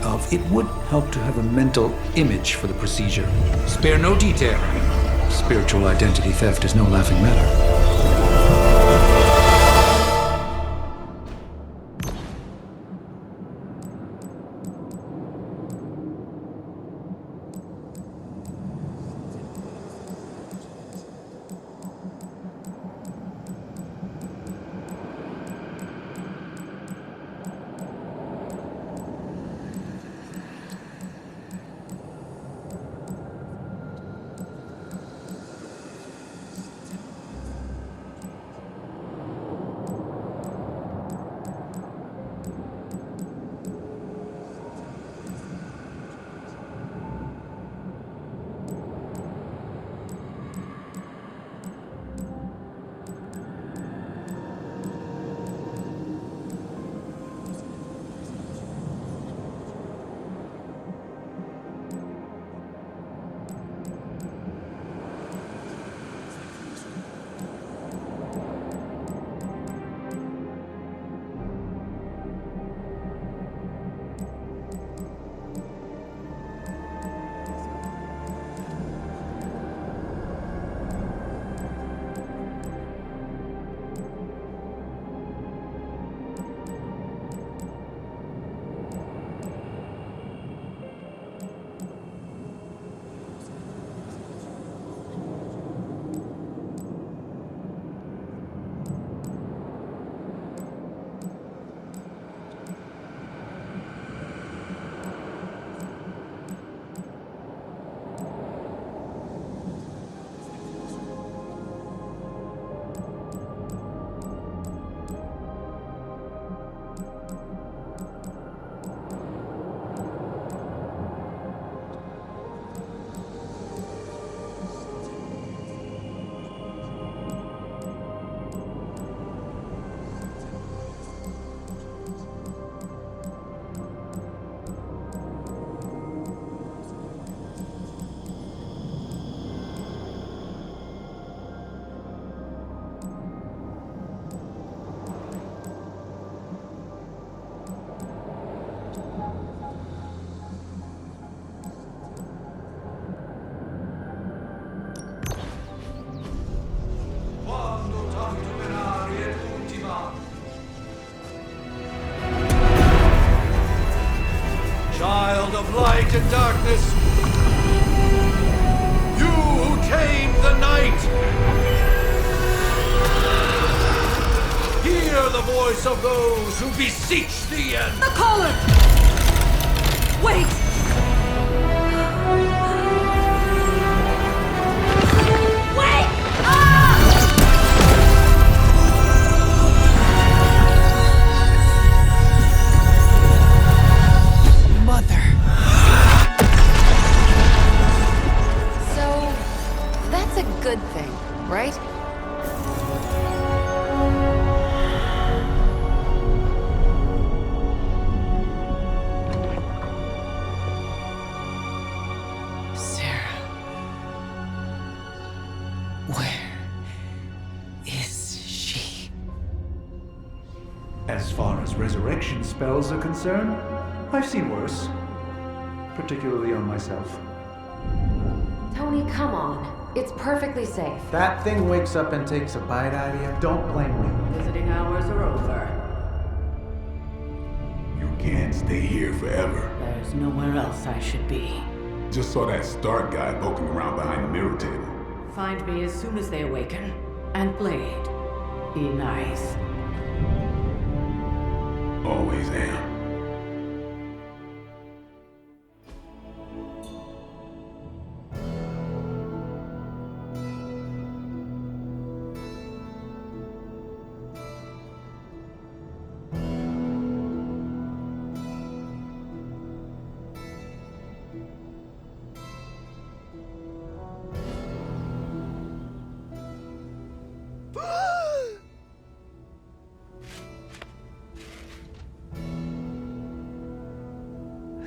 of it would help to have a mental image for the procedure. Spare no detail. Spiritual identity theft is no laughing matter. Child of light and darkness, you who tame the night, hear the voice of those who beseech thee and... The caller! Wait! Wait! Mother. So, that's a good thing, right? Sarah. Where is she? As far as resurrection spells are concerned, I've seen worse. Particularly on myself. Tony, come on. It's perfectly safe. That thing wakes up and takes a bite out of you. Don't blame me. Visiting hours are over. You can't stay here forever. There's nowhere else I should be. Just saw that Stark guy poking around behind the mirror table. Find me as soon as they awaken. And Blade, be nice. Always am.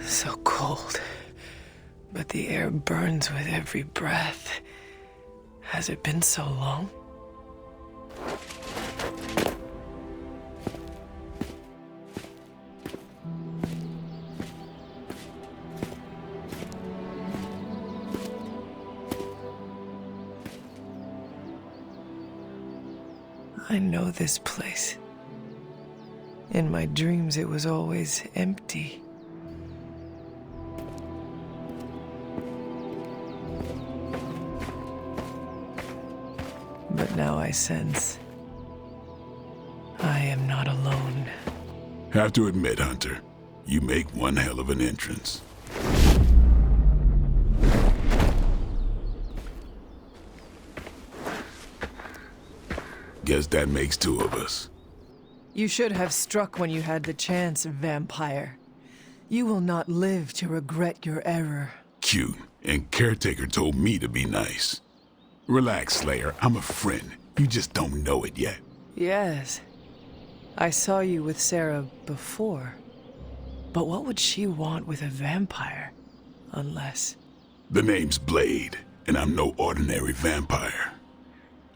So cold, but the air burns with every breath. Has it been so long? I know this place. In my dreams, it was always empty. But now I sense I am not alone. Have to admit, Hunter, you make one hell of an entrance. Guess that makes two of us. You should have struck when you had the chance, vampire. You will not live to regret your error. Cute, and Caretaker told me to be nice. Relax, Slayer, I'm a friend. You just don't know it yet. Yes. I saw you with Sarah before. But what would she want with a vampire? Unless... The name's Blade, and I'm no ordinary vampire.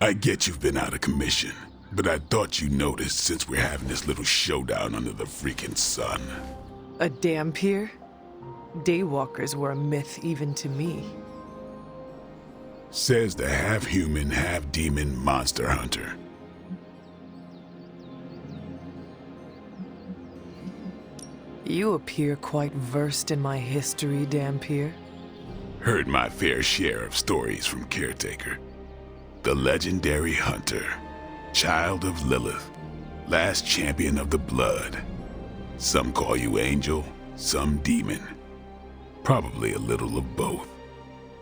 I get you've been out of commission, but I thought you noticed since we're having this little showdown under the freaking sun. a Dhampir? Daywalkers were a myth even to me. Says the half-human, half-demon monster hunter. You appear quite versed in my history, Dhampir. Heard my fair share of stories from Caretaker. The legendary hunter, child of Lilith, last champion of the blood. Some call you angel, some demon. Probably a little of both.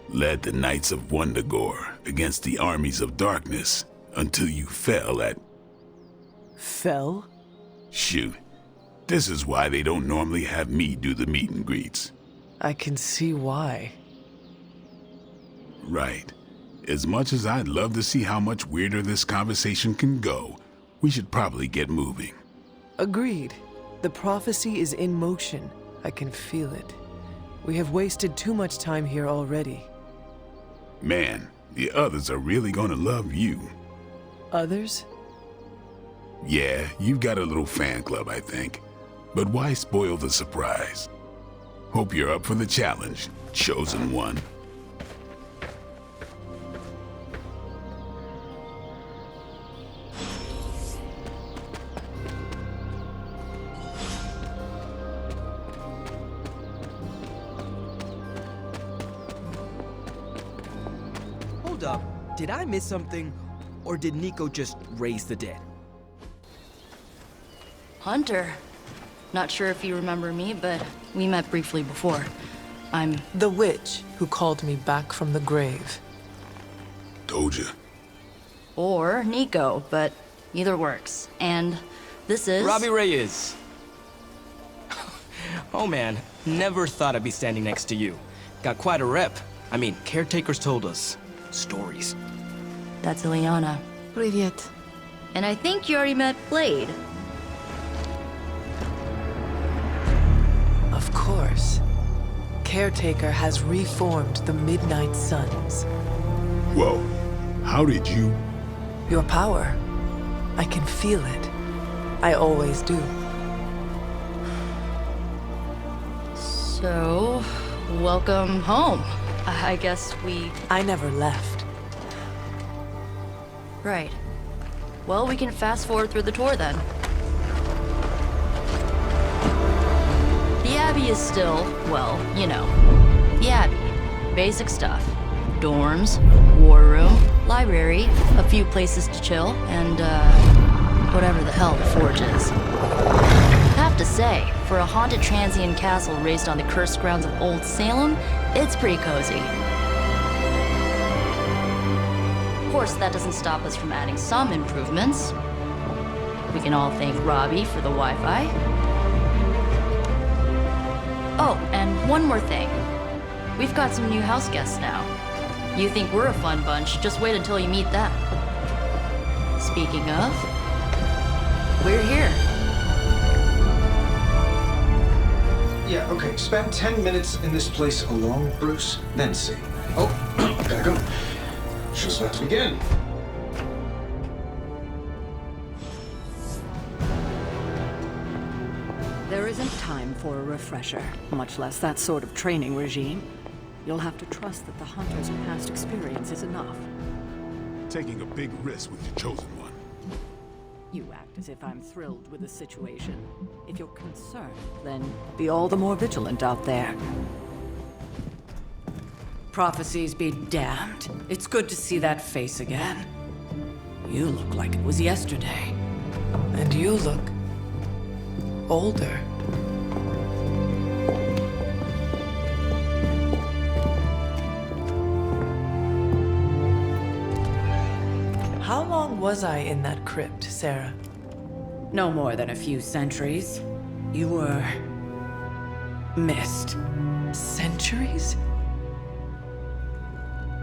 Led the Knights of Wundagore against the armies of darkness until you fell at... Fell? Shoot. This is why they don't normally have me do the meet and greets. I can see why. Right. As much as I'd love to see how much weirder this conversation can go, we should probably get moving. Agreed. The prophecy is in motion. I can feel it. We have wasted too much time here already. Man, the others are really gonna love you. Others? Yeah, you've got a little fan club, I think. But why spoil the surprise? Hope you're up for the challenge, chosen one. Hold up. Did I miss something? Or did Nico just raise the dead? Hunter. Not sure if you remember me, but we met briefly before. I'm... The witch who called me back from the grave. Told you. Or Nico, but either works. And this is... Robbie Reyes. Oh man, never thought I'd be standing next to you. Got quite a rep. I mean, caretakers told us stories. That's Ileana. Привет. And I think you already met Blade. Of course. Caretaker has reformed the Midnight Suns. Whoa, how did you... Your power. I can feel it. I always do. So, welcome home. I guess we... I never left. Right. Well, we can fast forward through the tour then. The Abbey is still, well, you know, the Abbey. Basic stuff. Dorms, war room, library, a few places to chill, and, whatever the hell the Forge is. Have to say, for a haunted transient castle raised on the cursed grounds of Old Salem, it's pretty cozy. Of course, that doesn't stop us from adding some improvements. We can all thank Robbie for the Wi-Fi. Oh, and one more thing. We've got some new house guests now. You think we're a fun bunch, just wait until you meet them. Speaking of, we're here. Yeah, okay. Spend 10 minutes in this place alone, Bruce, then see. Oh, gotta go. Show's about to begin. There isn't time for a refresher, much less that sort of training regime. You'll have to trust that the Hunter's past experience is enough. Taking a big risk with your chosen one. You act as if I'm thrilled with the situation. If you're concerned, then be all the more vigilant out there. Prophecies be damned. It's good to see that face again. You look like it was yesterday. And you look older. How long was I in that crypt, Sarah? No more than a few centuries. You were missed. Centuries?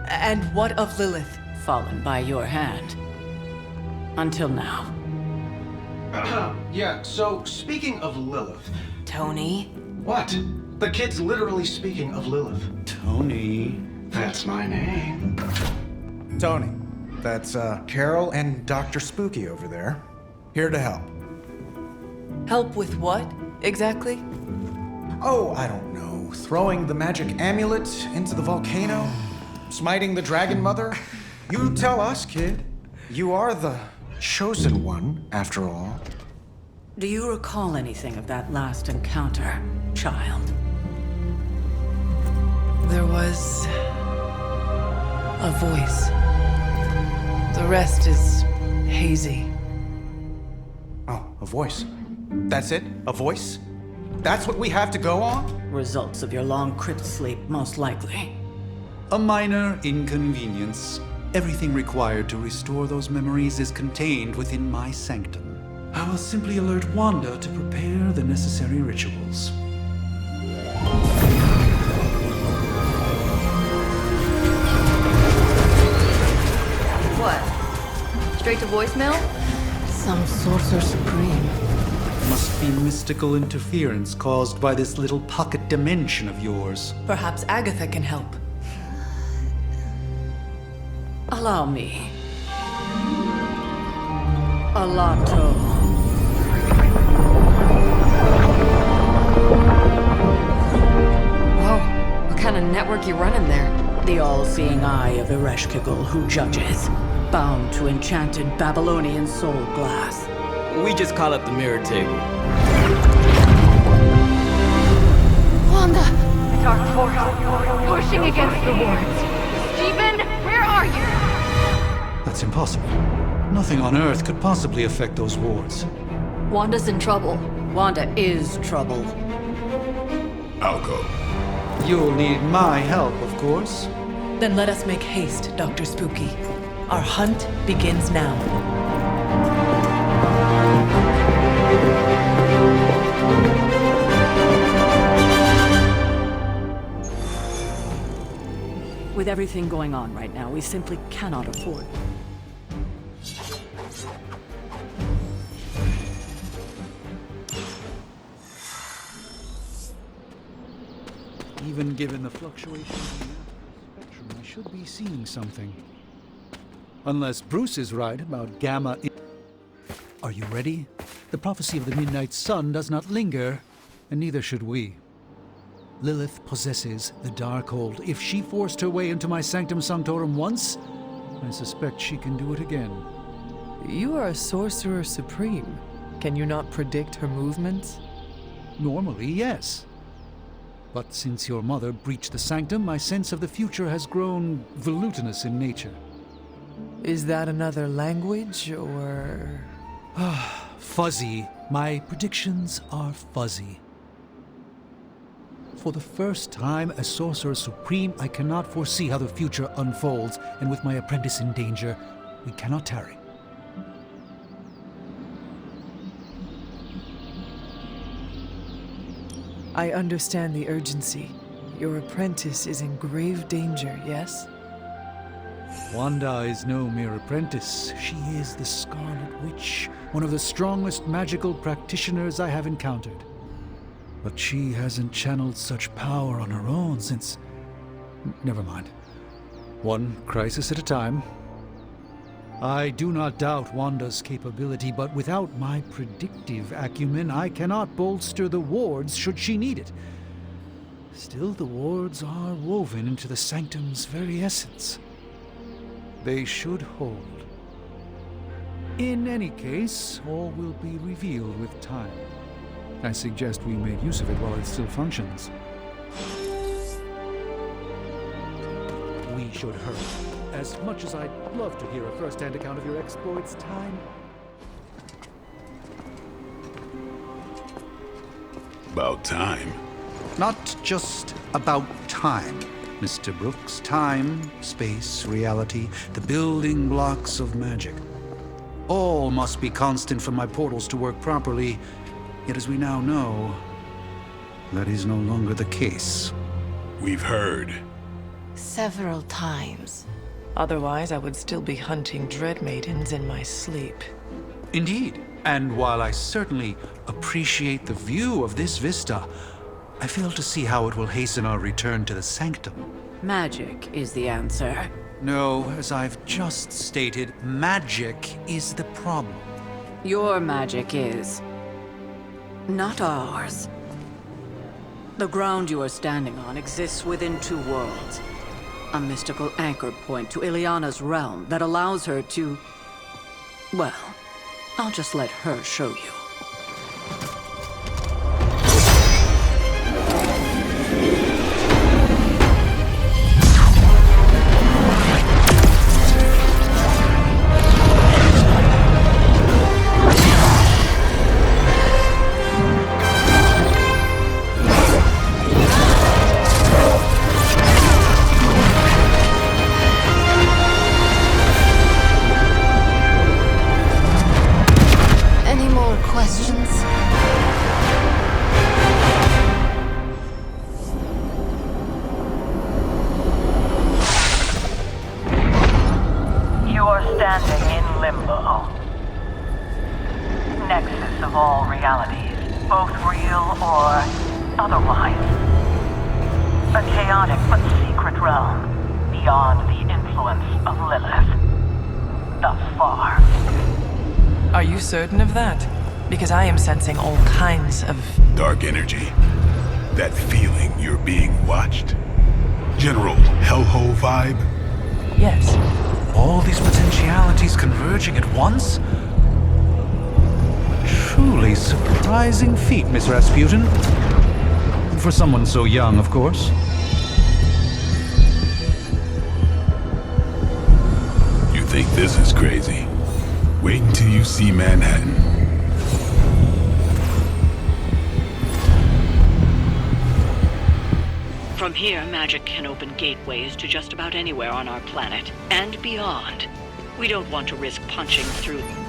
And what of Lilith? Fallen by your hand. Until now. Yeah, so speaking of Lilith. Tony? What? The kid's literally speaking of Lilith. Tony. That's my name. Tony. That's Carol and Dr. Spooky over there. Here to help. Help with what, exactly? Oh, I don't know. Throwing the magic amulet into the volcano? Smiting the Dragon Mother? You tell us, kid. You are the chosen one, after all. Do you recall anything of that last encounter, child? There was a voice. The rest is hazy. Oh, a voice. That's it? A voice? That's what we have to go on? Results of your long crypt sleep, most likely. A minor inconvenience. Everything required to restore those memories is contained within my sanctum. I will simply alert Wanda to prepare the necessary rituals. What? Straight to voicemail? Some Sorcerer Supreme. Must be mystical interference caused by this little pocket dimension of yours. Perhaps Agatha can help. Allow me. Alato. Whoa, what kind of network you running there? The all-seeing eye of Ereshkigal who judges, bound to enchanted Babylonian soul glass. We just call it the mirror table. Wanda! Dark force, pushing against the wards. Stephen, where are you? That's impossible. Nothing on Earth could possibly affect those wards. Wanda's in trouble. Wanda is trouble. I'll go. You'll need my help, of course. Then let us make haste, Dr. Spooky. Our hunt begins now. With everything going on right now, we simply cannot afford. Even given the fluctuations in the spectrum, I should be seeing something. Unless Bruce is right about Gamma. Are you ready? The prophecy of the Midnight Sun does not linger, and neither should we. Lilith possesses the Darkhold. If she forced her way into my Sanctum Sanctorum once, I suspect she can do it again. You are a Sorcerer Supreme. Can you not predict her movements? Normally, yes. But since your mother breached the Sanctum, my sense of the future has grown volutinous in nature. Is that another language, or...? Fuzzy. My predictions are fuzzy. For the first time as Sorcerer Supreme, I cannot foresee how the future unfolds, and with my apprentice in danger, we cannot tarry. I understand the urgency. Your apprentice is in grave danger, yes? Wanda is no mere apprentice. She is the Scarlet Witch, one of the strongest magical practitioners I have encountered. But she hasn't channeled such power on her own since... Never mind. One crisis at a time. I do not doubt Wanda's capability, but without my predictive acumen, I cannot bolster the wards should she need it. Still, the wards are woven into the Sanctum's very essence. They should hold. In any case, all will be revealed with time. I suggest we make use of it while it still functions. We should hurry. As much as I'd love to hear a first-hand account of your exploits, time... About time. Not just about time, Mr. Brooks. Time, space, reality, the building blocks of magic. All must be constant for my portals to work properly, yet as we now know, that is no longer the case. We've heard. Several times. Otherwise, I would still be hunting Dread Maidens in my sleep. Indeed. And while I certainly appreciate the view of this vista, I fail to see how it will hasten our return to the Sanctum. Magic is the answer. No, as I've just stated, magic is the problem. Your magic is... not ours. The ground you are standing on exists within two worlds. A mystical anchor point to Ileana's realm that allows her to... well, I'll just let her show you. Certain of that? Because I am sensing all kinds of... dark energy. That feeling you're being watched. General hellhole vibe. Yes. All these potentialities converging at once? Truly surprising feat, Miss Rasputin. For someone so young, of course. You think this is crazy? Wait until you see Manhattan. From here, magic can open gateways to just about anywhere on our planet, and beyond. We don't want to risk punching through them.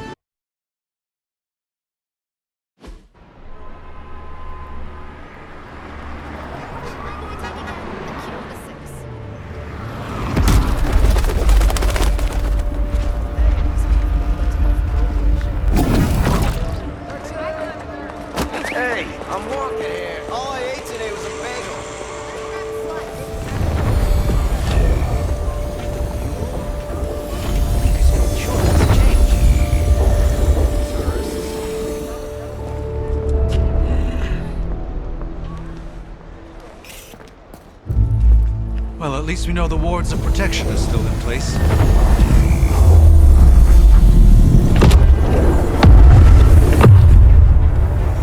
Well, at least we know the wards of protection are still in place.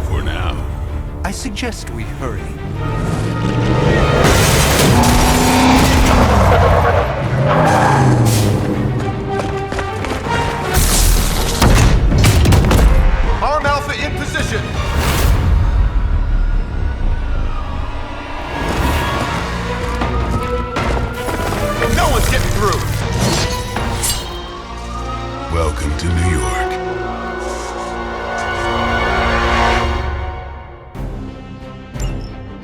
For now. I suggest we hurry. Arm Alpha in position! No one's getting through! Welcome to New York.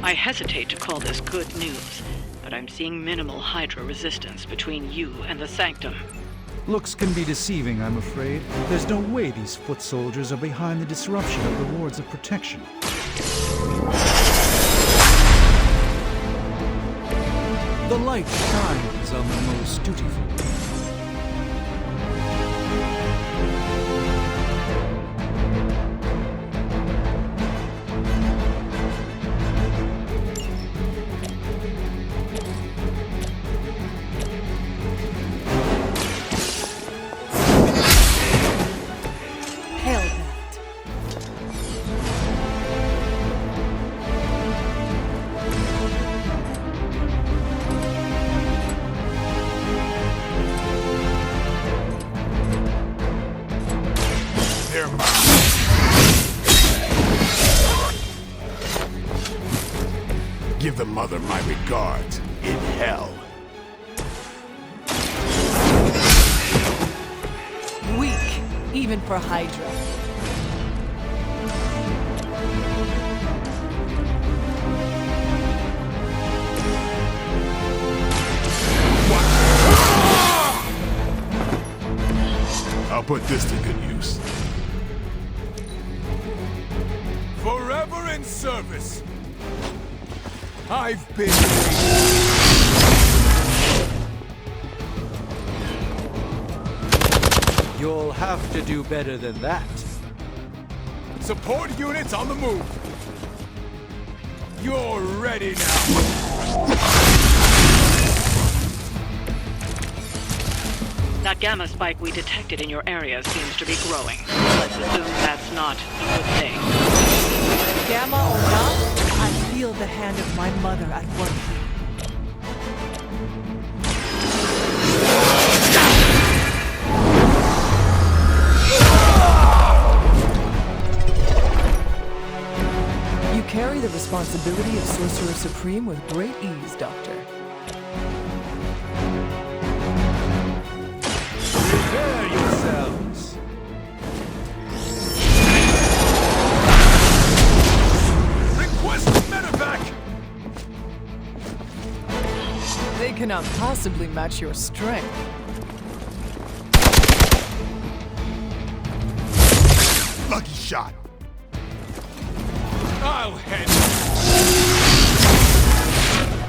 I hesitate to call this good news, but I'm seeing minimal Hydra resistance between you and the Sanctum. Looks can be deceiving, I'm afraid. There's no way these foot soldiers are behind the disruption of the wards of protection. The light shines on the most dutiful. mother my regards in hell. Weak, even for Hydra. I'll put this to good use. Forever in service. I've been You'll have to do better than that. Support units on the move. You're ready now. That gamma spike we detected in your area seems to be growing. Let's assume that's not a good thing. Gamma or not, I feel the hand of my mother at work here. You carry the responsibility of Sorcerer Supreme with great ease, Doctor. Prepare yourselves. Request medevac. They cannot possibly match your strength. Lucky shot. I'll head.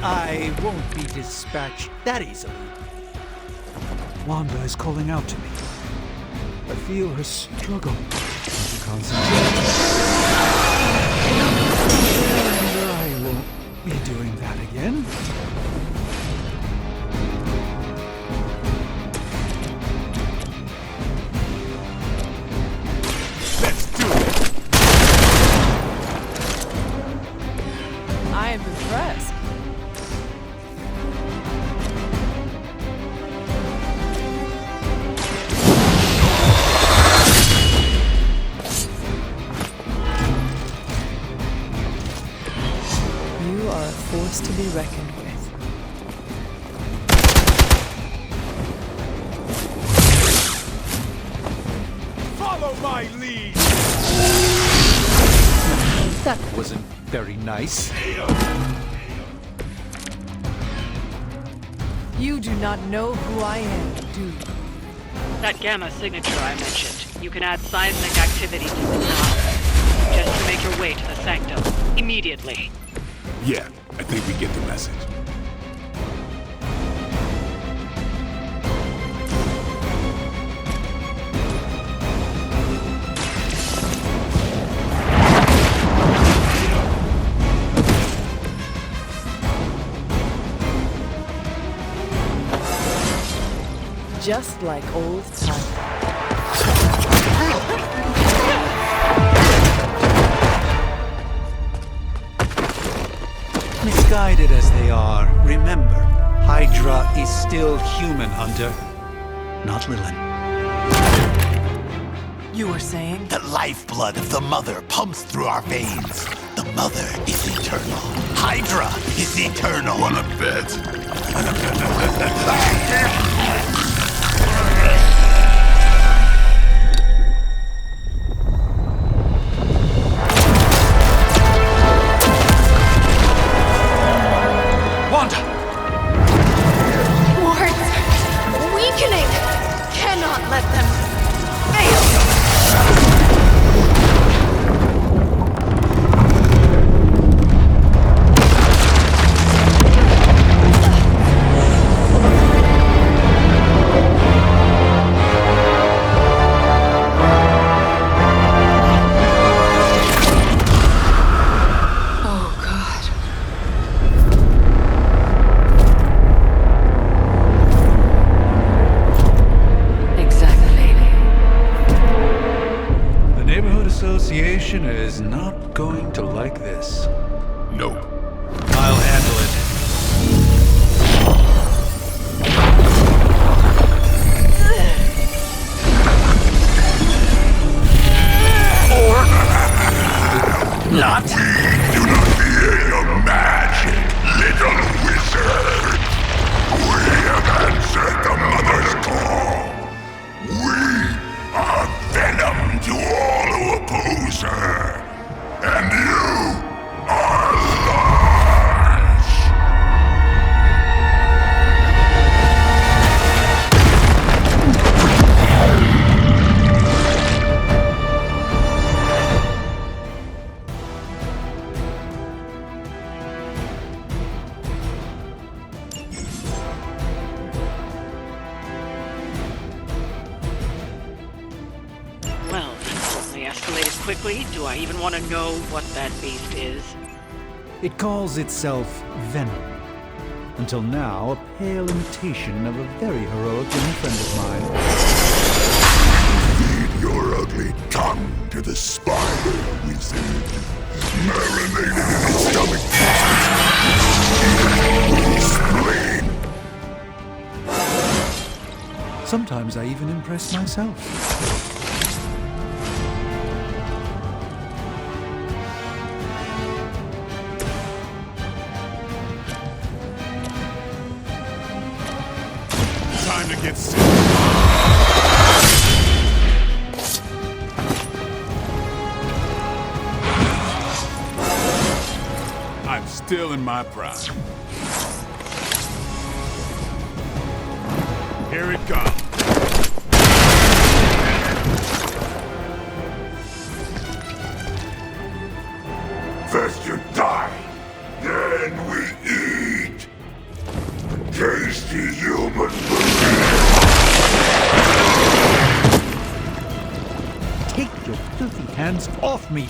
I won't be dispatched that easily. Wanda is calling out to me. I feel her struggle to concentrate. And I won't be doing that again. Let's do it. I am impressed. You are a force to be reckoned with. Follow my lead. That wasn't very nice. You do not know who I am, do you? That gamma signature I mentioned, you can add seismic activity to it now. Just to make your way to the sanctum. Immediately. Yeah, I think we get the message. Just like old times. Misguided as they are, remember, Hydra is still human, Hunter. Not Lilin. You were saying? The lifeblood of the Mother pumps through our veins. The Mother is eternal. Hydra is eternal. Wanna bet? Wanda! Wards! Weakening! Cannot let them fail! Association is not going to like this. Nope. I'll handle it. Not. We do not fear your magic, quickly? Do I even want to know what that beast is? It calls itself Venom. Until now, a pale imitation of a very heroic young friend of mine. Feed your ugly tongue to the spider, wizard. Marinated in its stomach juices. With spleen. Sometimes I even impress myself. Time to get sick. I'm still in my prime. Here it comes. First you die, then we eat. Tasty human Take your filthy hands off me!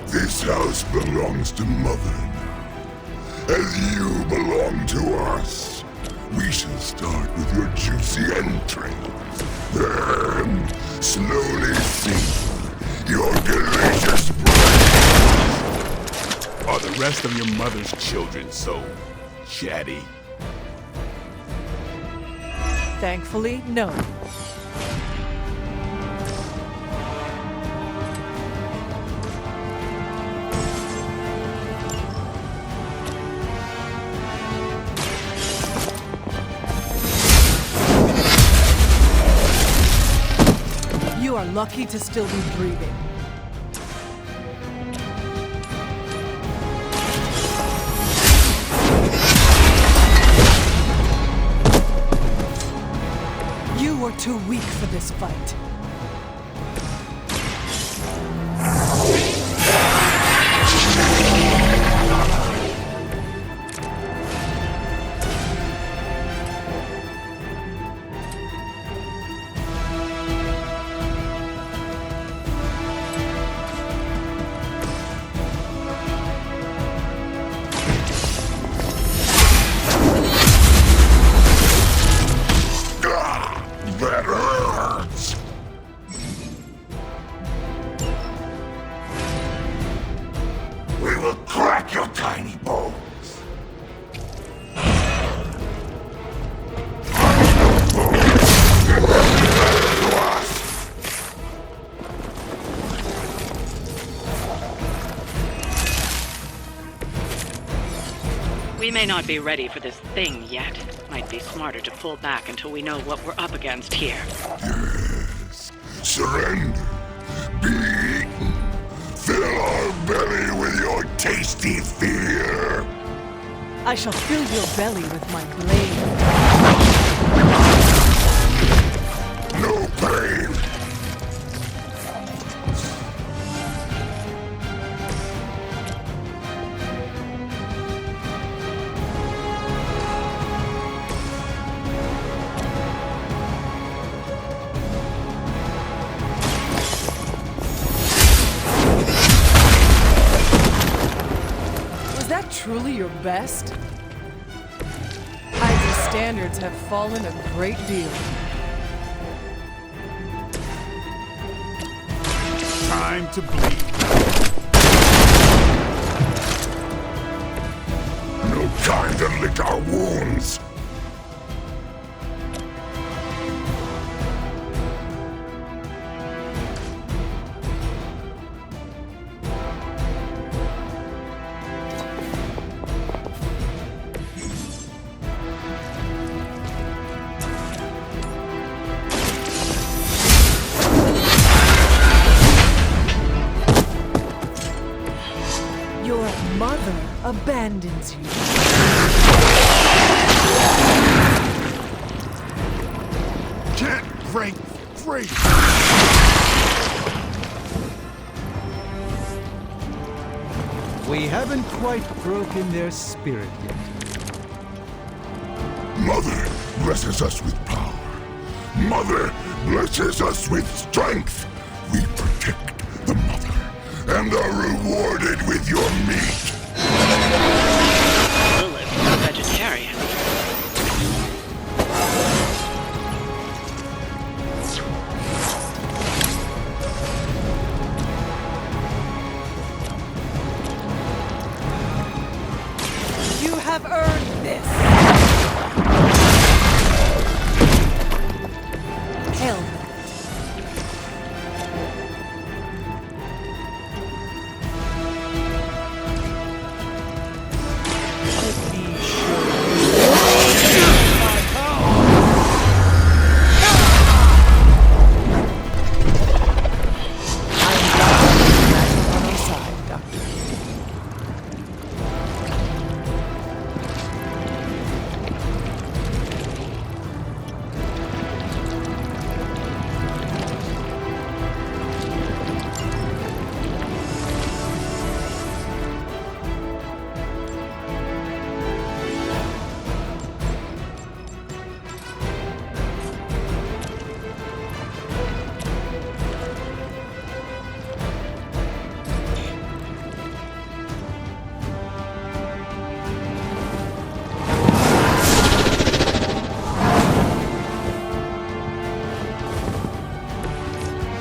This house belongs to Mother now, as you belong to us. We shall start with your juicy entrails, then slowly sink your delicious brains. Are the rest of your mother's children so chatty? Thankfully, no. You are lucky to still be breathing. You were too weak for this fight. That hurts! We will crack your tiny bones. We may not be ready for this thing yet. Might be smarter to pull back until we know what we're up against here. Yes. Surrender. Be eaten. Fill our belly with your tasty fear. I shall fill your belly with my blade. No pain. Truly your best? Hydra's standards have fallen a great deal. Time to bleed. No time to lick our wounds. Your mother abandons you. Can't break free. haven't quite broken their spirit yet. Mother blesses us with power. Mother blesses us with strength. We protect the mother and are rewarded with your meat. Lilith, a vegetarian. You have earned this. Hail.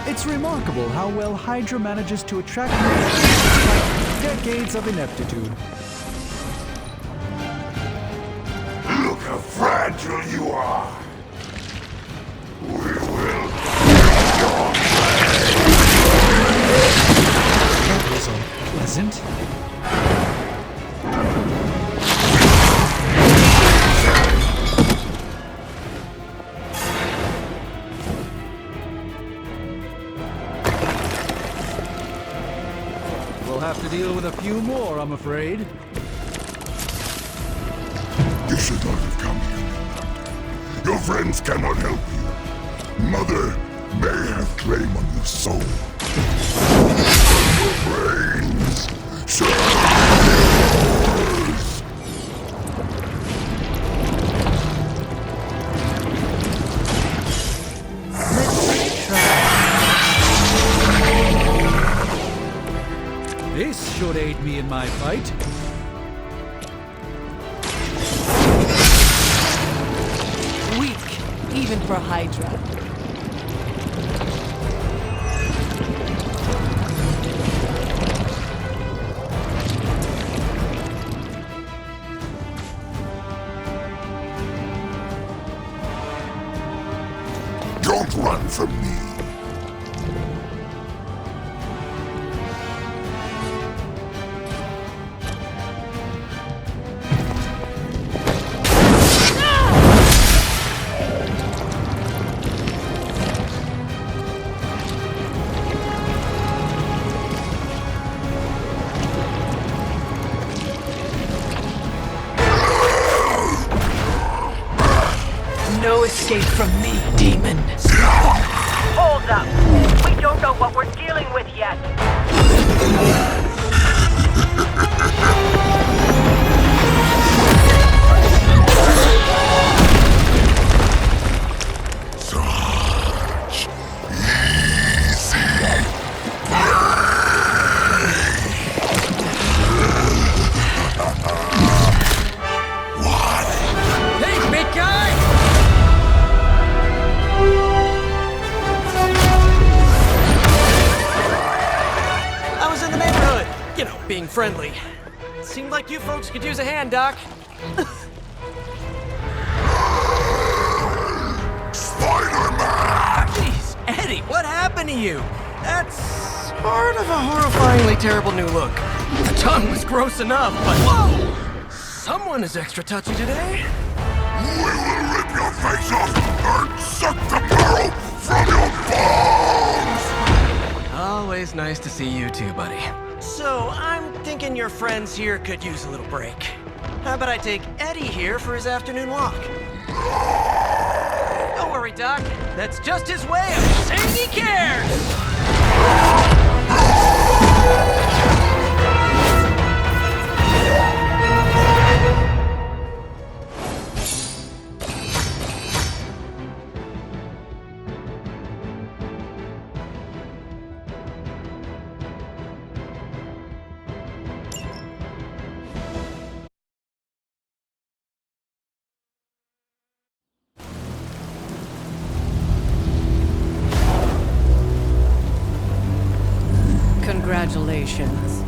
It's remarkable how well Hydra manages to attract despite decades of ineptitude. Look how fragile you are. We will That was unpleasant. We'll have to deal with a few more, I'm afraid. You should not have come here, Midnighter. Your friends cannot help you. Mother may have claim on your soul. Your brains shall be yours. This should aid me in my fight. Weak, even for Hydra. Don't run from me. No escape from me, demon. Hold up. We don't know what we're dealing with yet. Such easy Hey, big guy! I was in the neighborhood, you know, being friendly. Seemed like you folks could use a hand, Doc. Spider-Man! Jeez, Eddie, what happened to you? That's sort of a horrifyingly terrible new look. The tongue was gross enough, but whoa! Someone is extra touchy today. We will rip your face off and suck the marrow from your bones! Always nice to see you too, buddy. So, I'm thinking your friends here could use a little break. How about I take Eddie here for his afternoon walk? Don't worry, Doc. That's just his way of saying he cares! Congratulations.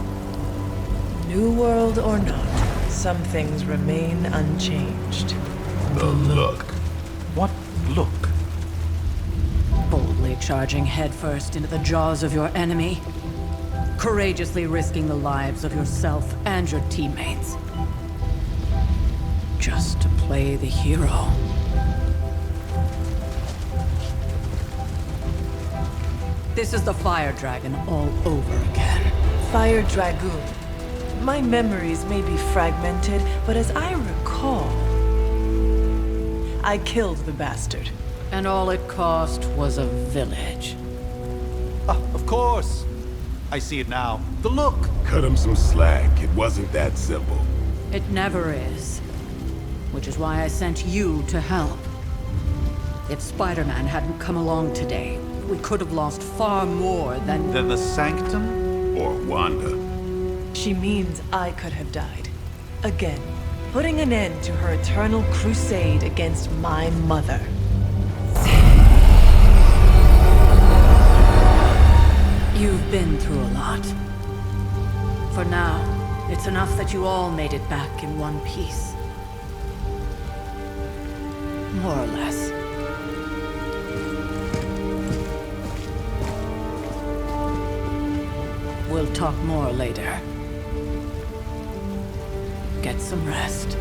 New world or not, some things remain unchanged. The look. What look? Boldly charging headfirst into the jaws of your enemy. Courageously risking the lives of yourself and your teammates. Just to play the hero. This is the Fire Dragon all over again. Fire Dragoon. My memories may be fragmented, but as I recall, I killed the bastard. And all it cost was a village. Ah, of course. I see it now. The look. Cut him some slack. It wasn't that simple. It never is. Which is why I sent you to help. If Spider-Man hadn't come along today, we could have lost far more than... Then the Sanctum? Or Wanda. She means I could have died. Again, putting an end to her eternal crusade against my mother. You've been through a lot. For now, it's enough that you all made it back in one piece. More or less. We'll talk more later. Get some rest.